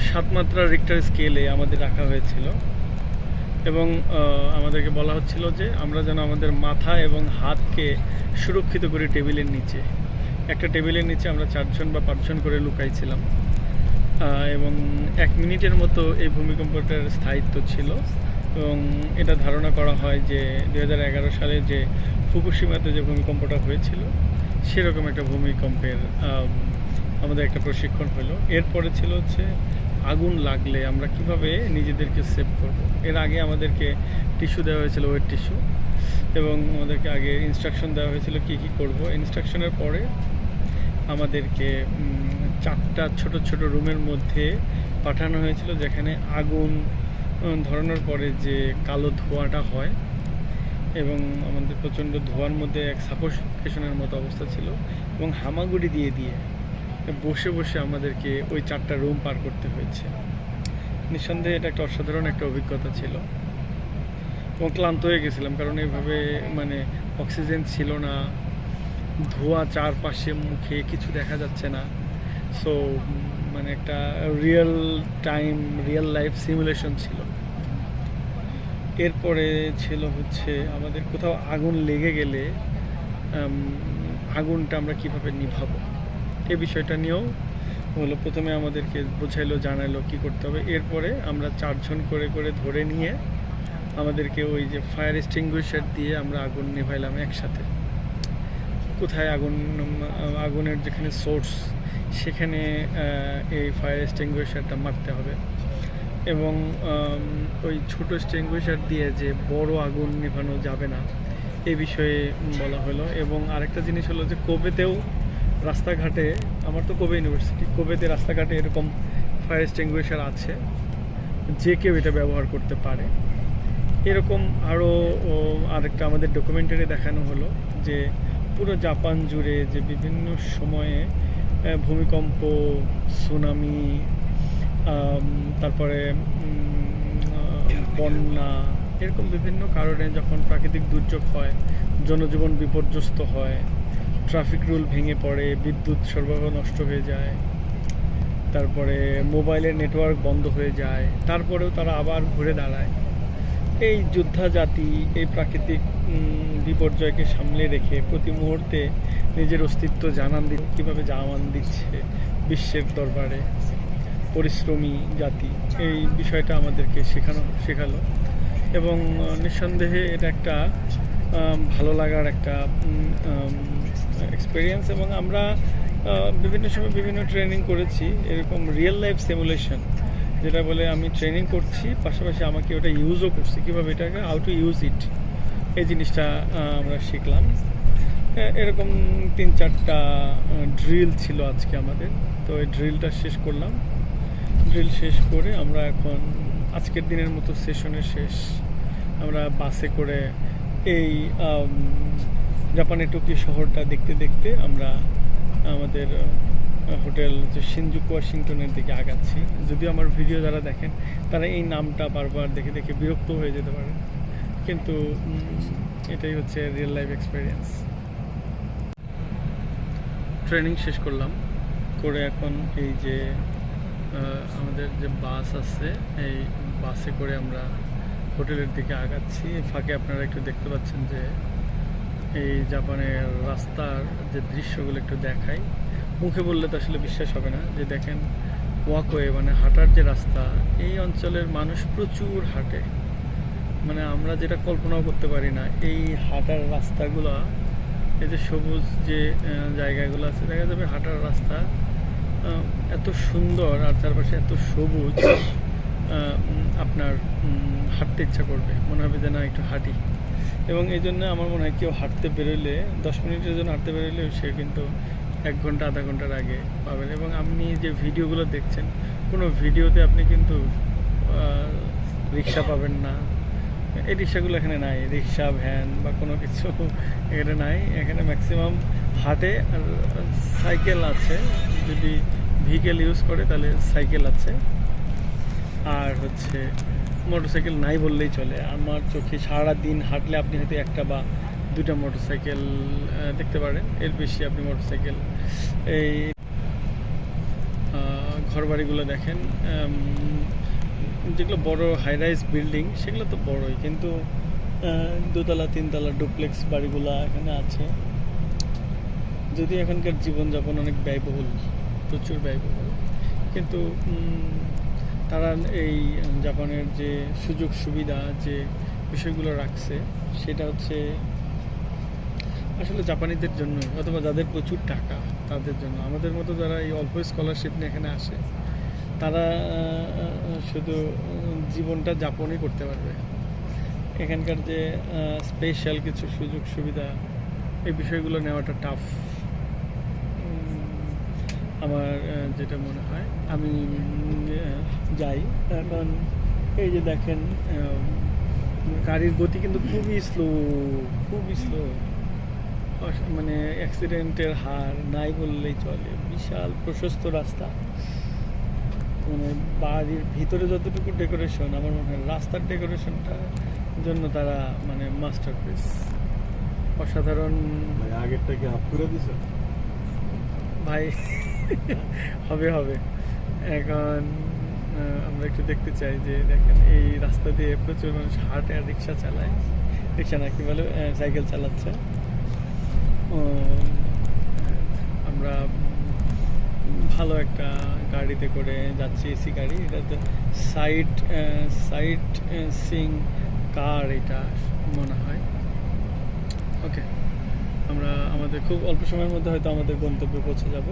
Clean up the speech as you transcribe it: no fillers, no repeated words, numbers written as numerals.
7 মাত্রা রিক্টার স্কেলে আমাদের রাখা হয়েছিল এবং আমাদেরকে বলা হচ্ছিল যে আমরা যেন আমাদের মাথা এবং হাতকে সুরক্ষিত করি টেবিলের নিচে। একটা টেবিলের নিচে আমরা 4 জন বা 5 জন করে লুকাইছিলাম এবং 1 মিনিটের মতো এই ভূমিকম্পটার স্থায়িত্ব ছিল এবং এটা ধারণা করা হয় যে 2011 সালে যে ফুকুশিমাতে যে ভূমিকম্পটা হয়েছিল সেরকম একটা ভূমিকম্পের আমাদের একটা প্রশিক্ষণ হলো। এরপরে ছিল হচ্ছে আগুন লাগলে আমরা কিভাবে নিজেদেরকে সেভ করব। এর আগে আমাদেরকে টিস্যু দেওয়া হয়েছিল, ওয়েট টিস্যু, এবং আমাদেরকে আগে ইনস্ট্রাকশন দেওয়া হয়েছিল কী কী করব। ইনস্ট্রাকশনের পরে আমাদেরকে 4টা ছোট ছোট রুমের মধ্যে পাঠানো হয়েছিল যেখানে আগুন ধরানোর পরে যে কালো ধোঁয়াটা হয় এবং আমাদের প্রচণ্ড ধোঁয়ার মধ্যে এক সাফোকেশনের মতো অবস্থা ছিল এবং হামাগুড়ি দিয়ে দিয়ে বসে বসে আমাদেরকে ওই 4টা রুম পার করতে হয়েছে। নিঃসন্দেহে এটা একটা অসাধারণ একটা অভিজ্ঞতা ছিল এবং ক্লান্ত হয়ে গেছিলাম, কারণ এইভাবে মানে অক্সিজেন ছিল না, ধোঁয়া চারপাশে, মুখে কিছু দেখা যাচ্ছে না। সো মানে একটা রিয়েল লাইফ সিমুলেশন ছিল। এরপরে ছিল হচ্ছে আমাদের কোথাও আগুন লেগে গেলে আগুনটা আমরা কিভাবে নিভাবো, এই বিষয়টা নিয়েও হলো। প্রথমে আমাদেরকে বোঝাইলো, জানাইলো কী করতে হবে। এরপরে আমরা 4 জন করে করে ধরে নিয়ে আমাদেরকে ওই যে ফায়ার এক্সটিংগুইশার দিয়ে আমরা আগুন নেভাইলাম একসাথে। কোথায় আগুনের যেখানে সোর্স সেখানে এই ফায়ার এক্সটিংগুইশারটা মারতে হবে এবং ওই ছোটো এক্সটিংগুইশার দিয়ে যে বড় আগুন নেভানো যাবে না, এই বিষয়ে বলা হলো। এবং আরেকটা জিনিস হলো যে কোবেতেও রাস্তাঘাটে, আমার তো কোবে ইউনিভার্সিটি, কোবেতে রাস্তাঘাটে এরকম ফায়ার এক্সটিংগুইশার আছে, যে কেউ এটা ব্যবহার করতে পারে। এরকম আরও আরেকটা আমাদের ডকুমেন্টারি দেখানো হলো যে পুরো জাপান জুড়ে যে বিভিন্ন সময়ে ভূমিকম্প, সুনামি, তারপরে বন্যা, এরকম বিভিন্ন কারণে যখন প্রাকৃতিক দুর্যোগ হয়, জনজীবন বিপর্যস্ত হয়, ট্রাফিক রুল ভেঙে পড়ে, বিদ্যুৎ সরবরাহ নষ্ট হয়ে যায়, তারপরে মোবাইলের নেটওয়ার্ক বন্ধ হয়ে যায়, তারপরেও তারা আবার ঘুরে দাঁড়ায়। এই যোদ্ধা জাতি এই প্রাকৃতিক বিপর্যয়কে সামলে রেখে প্রতি মুহূর্তে নিজের অস্তিত্ব কীভাবে জানান দিচ্ছে বিশ্বের দরবারে, পরিশ্রমী জাতি, এই বিষয়টা আমাদেরকে শেখালো এবং নিঃসন্দেহে এটা একটা ভালো লাগার একটা এক্সপিরিয়েন্স। এবং আমরা বিভিন্ন সময় বিভিন্ন ট্রেনিং করেছি, এরকম রিয়েল লাইফ সিমুলেশন যেটা বলে আমি ট্রেনিং করছি, পাশাপাশি আমাকে ওটা ইউজও করছি, কীভাবে এটাকে হাউ টু ইউজ ইট, এই জিনিসটা আমরা শিখলাম। এরকম 3-4টা ড্রিল ছিল আজকে আমাদের। তো এই ড্রিলটা শেষ করলাম। ড্রিল শেষ করে আমরা এখন আজকের দিনের মতো সেশনের শেষ। আমরা বাসে করে এই জাপানের টোকিও শহরটা দেখতে দেখতে আমরা আমাদের হোটেল শিনজুকু ওয়াশিংটনের দিকে আগাচ্ছি। যদিও আমার ভিডিও যারা দেখেন তারা এই নামটা বারবার দেখে দেখে বিরক্ত হয়ে যেতে পারে, কিন্তু এটাই হচ্ছে রিয়েল লাইফ এক্সপিরিয়েন্স। ট্রেনিং শেষ করলাম করে এখন এই যে আমাদের যে বাস আছে, এই বাসে করে আমরা হোটেলের দিকে আগাচ্ছি। ফাঁকে আপনারা একটু দেখতে পাচ্ছেন যে এই জাপানের রাস্তার যে দৃশ্যগুলো একটু দেখাই। মুখে বললে তো আসলে বিশ্বাস হবে না, যে দেখেন ওয়াকওয়ে মানে হাঁটার যে রাস্তা, এই অঞ্চলের মানুষ প্রচুর হাঁটে, মানে আমরা যেটা কল্পনাও করতে পারি না। এই হাঁটার রাস্তাগুলো, এই যে সবুজ যে জায়গাগুলো আছে, দেখা যাবে হাঁটার রাস্তা এত সুন্দর আর চারপাশে এত সবুজ, আপনার হাঁটতে ইচ্ছা করবে, মনে হবে যে না একটু হাঁটি। এবং এই জন্য আমার মনে হয় কেউ হাঁটতে বেরোলে 10 মিনিটের জন্য হাঁটতে বেরোলে সে কিন্তু 1 ঘন্টা আধা ঘন্টার আগে পাবেন। এবং আপনি যে ভিডিওগুলো দেখছেন, কোনো ভিডিওতে আপনি কিন্তু রিক্সা পাবেন না। এই রিক্সাগুলো এখানে নাই, রিক্সা ভ্যান বা কোনো কিছু এখানে নাই। এখানে ম্যাক্সিমাম হাঁটে, আর সাইকেল আছে, যদি ভেহিকেল ইউজ করে তাহলে সাইকেল আছে, আর হচ্ছে মোটরসাইকেল নাই বললেই চলে। আমার চোখে সারা দিন হাঁটলে আপনি হয়তো 1টা বা 2টা মোটরসাইকেল দেখতে পারেন, এর বেশি আপনি মোটরসাইকেল এই ঘরবাড়িগুলো দেখেন, যেগুলো বড় হাই রাইজ বিল্ডিং সেগুলো তো বড়ই, কিন্তু দোতলা তিনতলা ডুপ্লেক্স বাড়িগুলো এখানে আছে। যদি এখানকার জীবনযাপন অনেক ব্যয়বহুল, প্রচুর ব্যয়বহুল, কিন্তু তারা এই জাপানের যে সুযোগ সুবিধা যে বিষয়গুলো রাখছে সেটা হচ্ছে আসলে জাপানিদের জন্য, অথবা যাদের প্রচুর টাকা তাদের জন্য। আমাদের মতো যারা এই অল্প স্কলারশিপ নিয়ে এখানে আসে তারা শুধু জীবনটা যাপনই করতে পারবে। এখানকার যে স্পেশাল কিছু সুযোগ সুবিধা এই বিষয়গুলো নেওয়াটা টাফ আমার যেটা মনে হয়। আমি যাই এখন, এই যে দেখেন গাড়ির গতি কিন্তু খুবই স্লো, খুবই স্লো, মানে অ্যাক্সিডেন্টের হার নাই বললেই চলে। বিশাল প্রশস্ত রাস্তা, মানে বাড়ির ভিতরে যতটুকু ডেকোরেশন, আমার মনে হয় রাস্তার ডেকোরেশনটা জন্য তারা মানে মাস্টারপিস, অসাধারণ। আগেরটা কি হাফ করে দিছে ভাই? হবে হবে। এখন আমরা একটু দেখতে চাই যে দেখেন এই রাস্তা দিয়ে প্রচুর মানুষ হাঁটে আর রিক্সা চালায়, রিক্সা না কি বলে, সাইকেল চালাচ্ছে। আমরা ভালো একটা গাড়িতে করে যাচ্ছি, এসি গাড়ি, এটাতে সাইট সিং কার এটা মনে হয়। ওকে, আমরা আমাদের খুব অল্প সময়ের মধ্যে হয়তো আমাদের গন্তব্যে পৌঁছে যাব।